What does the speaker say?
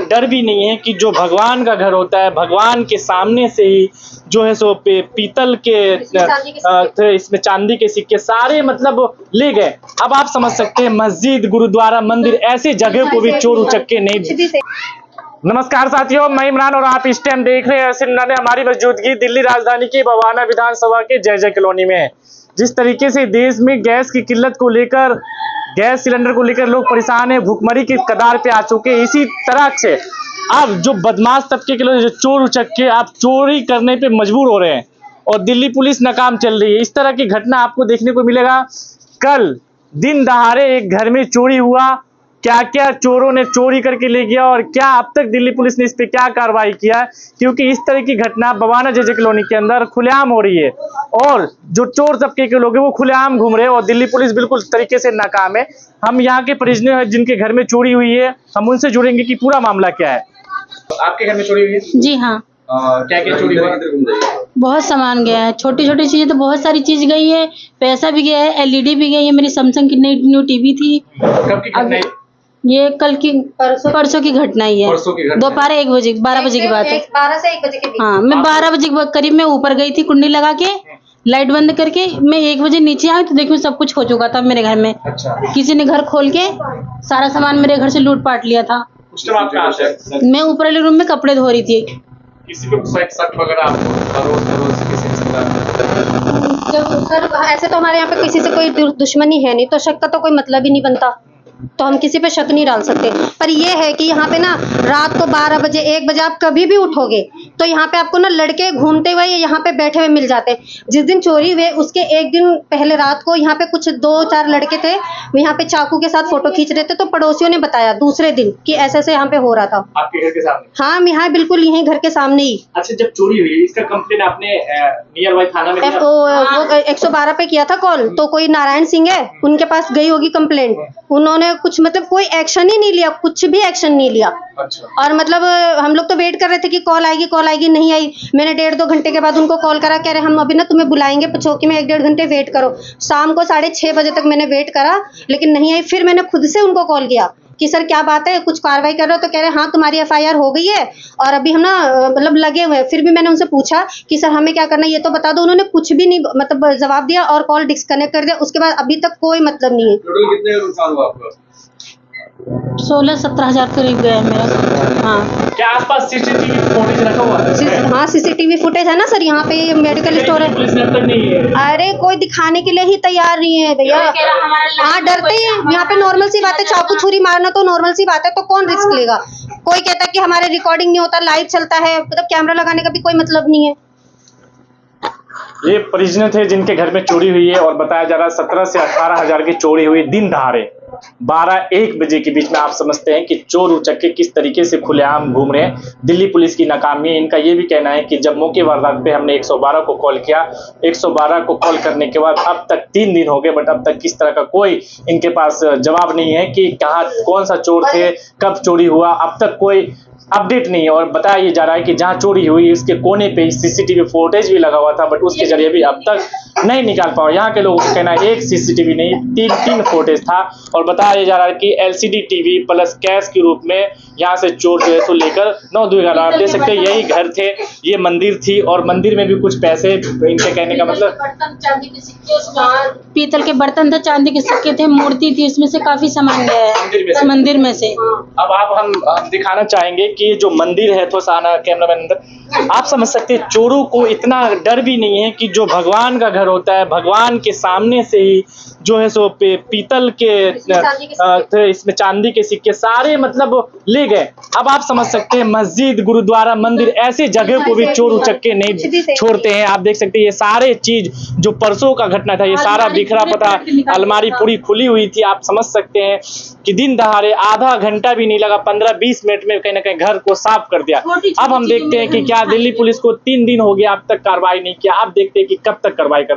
डर भी नहीं है कि जो भगवान का घर होता है, भगवान के सामने से ही जो है सो पीतल के इसमें चांदी के सिक्के सारे मतलब ले गए। अब आप समझ सकते हैं मस्जिद, गुरुद्वारा, मंदिर, ऐसे जगह को भी चोर उचक्के नहीं। नमस्कार साथियों, मैं इमरान और आप इस टाइम देख रहे हैं सिन्हा ने हमारी मौजूदगी दिल्ली राजधानी की बवाना विधानसभा के जय जय कॉलोनी में है। जिस तरीके से देश में गैस की किल्लत को लेकर, गैस सिलेंडर को लेकर लोग परेशान हैं, भुखमरी की कगार पे आ चुके हैं, इसी तरह से अब जो बदमाश तबके के लोग जो चोर उचक्के आप चोरी करने पे मजबूर हो रहे हैं और दिल्ली पुलिस नाकाम चल रही है। इस तरह की घटना आपको देखने को मिलेगा। कल दिन दहाड़े एक घर में चोरी हुआ, क्या क्या चोरों ने चोरी करके ले गया और क्या अब तक दिल्ली पुलिस ने इस पे क्या कार्रवाई किया है, क्योंकि इस तरह की घटना बवाना जय जय कॉलोनी के अंदर खुलेआम हो रही है और जो चोर तबके के लोग हैं वो खुलेआम घूम रहे हैं और दिल्ली पुलिस बिल्कुल तरीके से नाकाम है। हम यहाँ के परिजनों हैं जिनके घर में चोरी हुई है, हम उनसे जुड़ेंगे कि पूरा मामला क्या है। आपके घर में चोरी हुई है? जी हाँ। क्या क्या चोरी हुआ? बहुत सामान गया है, छोटी छोटी चीजें तो बहुत सारी चीज गई है, पैसा भी गया है, एलईडी भी गई है, मेरी सैमसंग की न्यू टीवी थी। कब की घटना है? ये कल की परसों की घटना ही है। दोपहर 1 बजे 12 बजे की बात है। 12 से 1 बजे के बीच। हाँ, मैं 12 बजे के करीब में ऊपर गई थी कुंडी लगा के, लाइट बंद करके। मैं 1 बजे नीचे आई तो देखो सब कुछ हो चुका था मेरे घर में। अच्छा। किसी ने घर खोल के सारा सामान मेरे घर से लूट पाट लिया था। उस टाइम आप कहाँ थे? मैं ऊपर वाले रूम में कपड़े धो रही थी। किसी पे शक वगैरह आपको रोज किसी सर ऐसे तो हमारे यहाँ पे किसी से कोई दुश्मनी है नहीं, तो शक का तो कोई मतलब ही नहीं बनता, तो हम किसी पे शक नहीं डाल सकते। पर ये है कि यहाँ पे ना रात को 12 बजे 1 बजे आप कभी भी उठोगे तो यहाँ पे आपको ना लड़के घूमते हुए यहाँ पे बैठे हुए मिल जाते हैं। जिस दिन चोरी हुए उसके 1 दिन पहले रात को यहाँ पे कुछ 2-4 लड़के थे, वो यहाँ पे चाकू के साथ फोटो खींच रहे थे, तो पड़ोसियों ने बताया दूसरे दिन कि ऐसे ऐसे यहाँ पे हो रहा था। आपके घर के सामने? हाँ, यहाँ बिल्कुल यहीं घर के सामने ही। अच्छा, जब चोरी हुई इसका कंप्लेन आपने नियर बाई थाना में दिया? वो 112 पे किया था कॉल, तो कोई नारायण सिंह है उनके पास गई होगी कंप्लेंट, उन्होंने कुछ मतलब कोई एक्शन ही नहीं लिया, कुछ भी एक्शन नहीं लिया। अच्छा। और मतलब हम लोग तो वेट कर रहे थे कि कॉल आएगी, नहीं आई। मैंने 1.5-2 घंटे के बाद उनको कॉल करा, कह रहे हम अभी ना तुम्हें बुलाएंगे चौकी में, 1-1.5 घंटे वेट करो। शाम को 6:30 बजे तक मैंने वेट करा लेकिन नहीं आई। फिर मैंने खुद से उनको कॉल किया कि सर क्या बात है, कुछ कार्रवाई कर रहे हो? तो कह रहे हाँ तुम्हारी FIR हो गई है और अभी हम ना मतलब लगे हुए हैं। फिर भी मैंने उनसे पूछा कि सर हमें क्या करना है ये तो बता दो। उन्होंने कुछ भी नहीं मतलब जवाब दिया और कॉल डिस्कनेक्ट कर दिया। उसके बाद अभी तक कोई मतलब नहीं है। टोटल कितने नुकसान हुआ आपका? 16-17 हजार करीब गया है मेरा। हाँ। क्या आसपास CCTV फुटेज रखा हुआ है? हाँ, CCTV फुटेज है ना सर, यहाँ पे मेडिकल स्टोर है। पुलिस ने अब तक नहीं है? अरे कोई दिखाने के लिए ही तैयार नहीं है भैया। हाँ, डरते हैं। यहाँ पे नॉर्मल सी बात है, चाकू छुरी मारना तो नॉर्मल सी बात है, तो कौन रिस्क लेगा? कोई कहता है कि हमारे रिकॉर्डिंग नहीं होता, लाइव चलता है, मतलब कैमरा लगाने का भी कोई मतलब नहीं है। ये परिजन थे जिनके घर में चोरी हुई है और बताया जा रहा है 17 से 18 हजार की चोरी हुई दिन दहाड़े 12-1 बजे के बीच में। आप समझते हैं कि चोर उचक्के किस तरीके से खुलेआम घूम रहे हैं। दिल्ली पुलिस की नाकामी है। इनका ये भी कहना है कि जब मौके वारदात पे हमने 112 को कॉल किया, 112 को कॉल करने के बाद अब तक 3 दिन हो गए, बट अब तक किस तरह का कोई इनके पास जवाब नहीं है कि कहाँ कौन सा चोर थे, कब चोरी हुआ, अब तक कोई अपडेट नहीं है। और बताया ये जा रहा है कि जहां चोरी हुई उसके कोने पे CCTV फुटेज भी लगा हुआ था, बट उसके जरिए भी अब तक नहीं निकाल पाओ। यहाँ के लोगों का कहना है 1 CCTV नहीं 3 फुटेज था। और बताया जा रहा है कि LCD TV प्लस कैश के रूप में यहाँ से चोर जो है सो लेकर 9-2-11 आप देख सकते हैं यही घर थे, ये मंदिर थी और मंदिर में भी कुछ पैसे, इनके कहने का मतलब पीतल के बर्तन थे, चांदी के सिक्के थे, मूर्ति थी, इसमें से काफी सामान गया है मंदिर में से। अब हम दिखाना चाहेंगे कि जो मंदिर है, थोड़ा सा आना कैमरामैन अंदर, आप समझ सकते हैं चोरों को इतना डर भी नहीं है कि जो भगवान का घर होता है, भगवान के सामने से ही जो है सो पीतल के इसमें चांदी के सिक्के सारे मतलब ले गए। अब आप समझ सकते हैं मस्जिद, गुरुद्वारा, मंदिर, ऐसे जगह को भी चोर उचक्के नहीं छोड़ते हैं। आप देख सकते हैं ये सारे चीज जो परसों का घटना था, ये सारा बिखरा पता, अलमारी पूरी खुली हुई थी। आप समझ सकते हैं कि दिन दहाड़े आधा घंटा भी नहीं लगा, 15-20 मिनट में कहीं ना कहीं घर को साफ कर दिया। अब हम देखते हैं कि क्या दिल्ली पुलिस को 3 दिन हो गया अब तक कार्रवाई नहीं किया। अब देखते हैं कि कब तक कार्रवाई कर